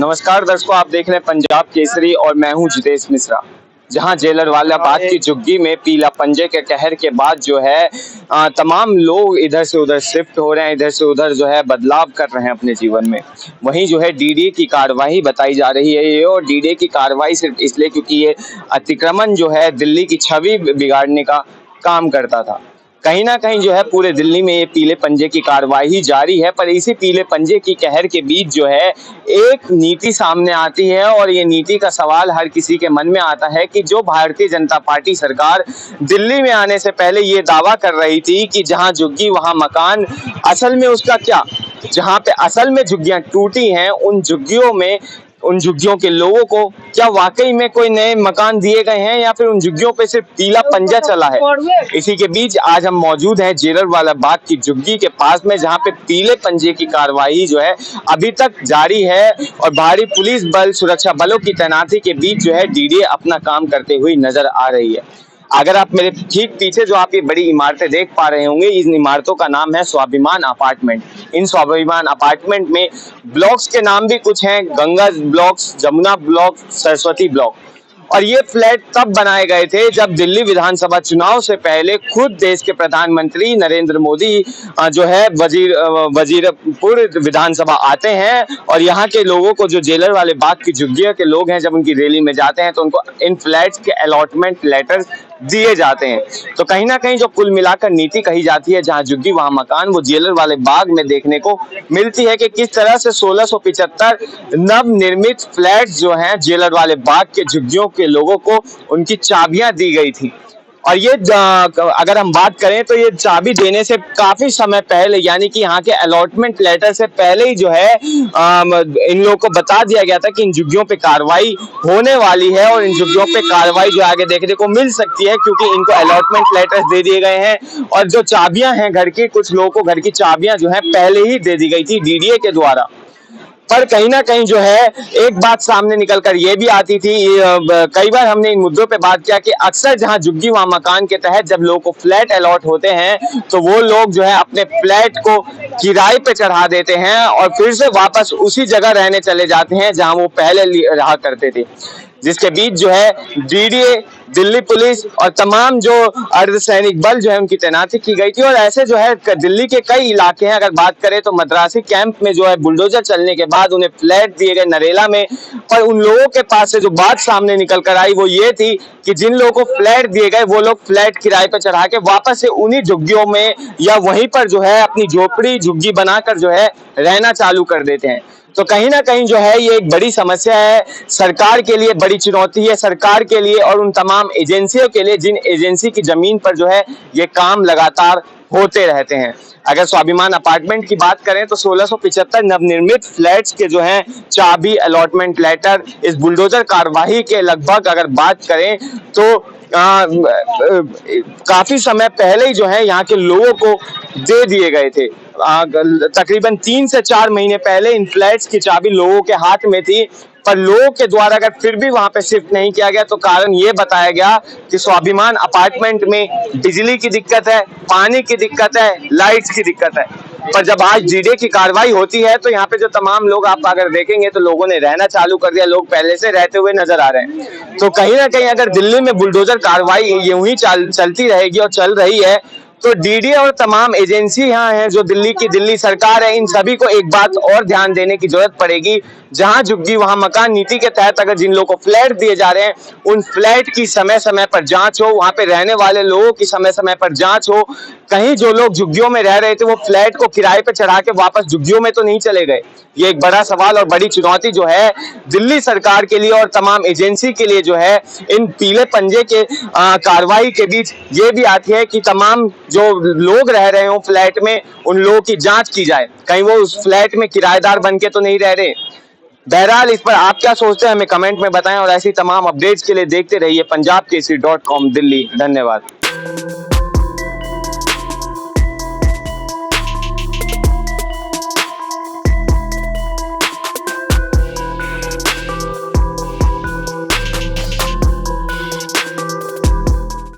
नमस्कार दर्शकों, आप देख रहे हैं पंजाब केसरी और मैं हूं जितेश मिश्रा। जहां जेलर वाला बाग की झुग्गी में पीला पंजे के कहर के बाद जो है तमाम लोग इधर से उधर शिफ्ट हो रहे हैं, इधर से उधर जो है बदलाव कर रहे हैं अपने जीवन में। वहीं जो है डीडीए की कार्रवाई बताई जा रही है ये, और डीडीए की कार्रवाई सिर्फ इसलिए क्योंकि ये अतिक्रमण जो है दिल्ली की छवि बिगाड़ने का काम करता था। कहीं ना कहीं जो है पूरे दिल्ली में ये पीले पंजे की कार्रवाई ही जारी है, पर इसी पीले पंजे की कहर के बीच जो है एक नीति सामने आती है, और ये नीति का सवाल हर किसी के मन में आता है कि जो भारतीय जनता पार्टी सरकार दिल्ली में आने से पहले ये दावा कर रही थी कि जहां झुग्गी वहां मकान, असल में उसका क्या? जहां पे असल में झुग्गियां टूटी हैं, उन झुग्गियों के लोगों को क्या वाकई में कोई नए मकान दिए गए हैं, या फिर उन झुग्गियों पे सिर्फ पीला पंजा चला है? इसी के बीच आज हम मौजूद हैं जेलर वाला बाग की झुग्गी के पास में, जहां पे पीले पंजे की कार्रवाई जो है अभी तक जारी है, और भारी पुलिस बल, सुरक्षा बलों की तैनाती के बीच जो है डीडीए अपना काम करते हुए नजर आ रही है। अगर आप मेरे ठीक पीछे जो आप ये बड़ी इमारतें देख पा रहे होंगे, इन इमारतों का नाम है स्वाभिमान अपार्टमेंट। इन स्वाभिमान अपार्टमेंट में ब्लॉक्स के नाम भी कुछ हैं, Ganga blocks, Jamuna block, Saraswati block. और ये फ्लैट तब बनाए गए थे जब दिल्ली विधानसभा चुनाव से पहले खुद देश के प्रधानमंत्री नरेंद्र मोदी जो है वजीरपुर विधानसभा आते हैं, और यहाँ के लोगों को, जो जेलर वाले बाग की झुग्गियों के लोग हैं, जब उनकी रैली में जाते हैं तो उनको इन फ्लैट्स के अलॉटमेंट लेटर्स दिए जाते हैं। तो कहीं ना कहीं जो कुल मिलाकर नीति कही जाती है, जहां झुग्गी वहां मकान, वो जेलर वाले बाग में देखने को मिलती है कि किस तरह से 1675 नवनिर्मित फ्लैट्स जो हैं जेलर वाले बाग के झुग्गियों के लोगों को उनकी चाबियां दी गई थी। और ये अगर हम बात करें तो ये चाबी देने से काफी समय पहले, यानी कि यहाँ के अलॉटमेंट लेटर से पहले ही जो है इन लोगों को बता दिया गया था कि इन झुग्गियों पे कार्रवाई होने वाली है, और इन झुग्गियों पे कार्रवाई जो आगे देखने को मिल सकती है, क्योंकि इनको अलॉटमेंट लेटर्स दे दिए गए हैं, और जो चाबियां हैं घर की, कुछ लोगों को घर की चाबियां जो है पहले ही दे दी गई थी डीडीए के द्वारा। पर कहीं ना कहीं जो है एक बात सामने निकल कर ये भी आती थी, कई बार हमने इन मुद्दों पे बात किया कि अक्सर जहां झुग्गी वहां मकान के तहत जब लोगों को फ्लैट अलॉट होते हैं, तो वो लोग जो है अपने फ्लैट को किराए पे चढ़ा देते हैं और फिर से वापस उसी जगह रहने चले जाते हैं जहां वो पहले रहा करते थे। जिसके बीच जो है डीडीए, दिल्ली पुलिस और तमाम जो अर्धसैनिक बल जो है उनकी तैनाती की गई थी। और ऐसे जो है दिल्ली के कई इलाके हैं, अगर बात करें तो मद्रासी कैंप में जो है बुलडोजर चलने के बाद उन्हें फ्लैट दिए गए नरेला में। पर उन लोगों के पास से जो बात सामने निकल कर आई वो ये थी कि जिन लोगों को फ्लैट दिए गए वो लोग फ्लैट किराए पर चढ़ा के वापस से उन्हीं झुग्गियों में या वहीं पर जो है अपनी झोपड़ी झुग्गी बनाकर जो है रहना चालू कर देते हैं। तो कहीं ना कहीं जो है ये एक बड़ी समस्या है, सरकार के लिए बड़ी चुनौती है, सरकार के लिए और उन तमाम एजेंसियों के लिए जिन एजेंसी की जमीन पर जो है ये काम लगातार होते रहते हैं। अगर स्वाभिमान अपार्टमेंट की बात करें तो 1675 नवनिर्मित फ्लैट्स के जो हैं चाबी, अलॉटमेंट लेटर इस बुलडोजर कार्यवाही के लगभग अगर बात करें तो काफी समय पहले ही जो है यहाँ के लोगों को दे दिए गए थे। तकरीबन 3 से 4 महीने पहले इन फ्लैट्स की चाबी लोगों के हाथ में थी, पर लोगों के द्वारा अगर फिर भी वहां पे शिफ्ट नहीं किया गया तो कारण ये बताया गया कि स्वाभिमान अपार्टमेंट में बिजली की दिक्कत है, पानी की दिक्कत है, लाइट्स की दिक्कत है। पर जब आज डीडीए की कार्रवाई होती है तो यहाँ पे जो तमाम लोग आप अगर देखेंगे तो लोगों ने रहना चालू कर दिया, लोग पहले से रहते हुए नजर आ रहे हैं। तो कहीं ना कहीं अगर दिल्ली में बुलडोजर कार्रवाई यूं ही चलती रहेगी और चल रही है, तो डीडीए और तमाम एजेंसी यहाँ हैं जो दिल्ली सरकार है, इन सभी को एक बात और ध्यान देने की जरूरत पड़ेगी। जहां झुग्गी वहां मकान नीति के तहत अगर जिन लोगों को फ्लैट दिए जा रहे हैं उन फ्लैट की समय समय पर जांच हो, वहां पे रहने वाले लोगों की समय समय पर जांच हो। कहीं जो लोग झुग्गियों में रह रहे थे वो फ्लैट को किराए पे चढ़ा के वापस झुग्गियों में तो नहीं चले गए। ये एक बड़ा सवाल और बड़ी चुनौती जो है दिल्ली सरकार के लिए और तमाम एजेंसी के लिए जो है इन पीले पंजे के कार्रवाई के बीच ये भी आती है कि तमाम जो लोग रह रहे हो फ्लैट में उन लोगों की जांच की जाए, कहीं वो उस फ्लैट में किराएदार बन के तो नहीं रह रहे। बहरहाल इस पर आप क्या सोचते हैं हमें कमेंट में बताएं, और ऐसी तमाम अपडेट्स के लिए देखते रहिए पंजाबकेसरी.com दिल्ली। धन्यवाद।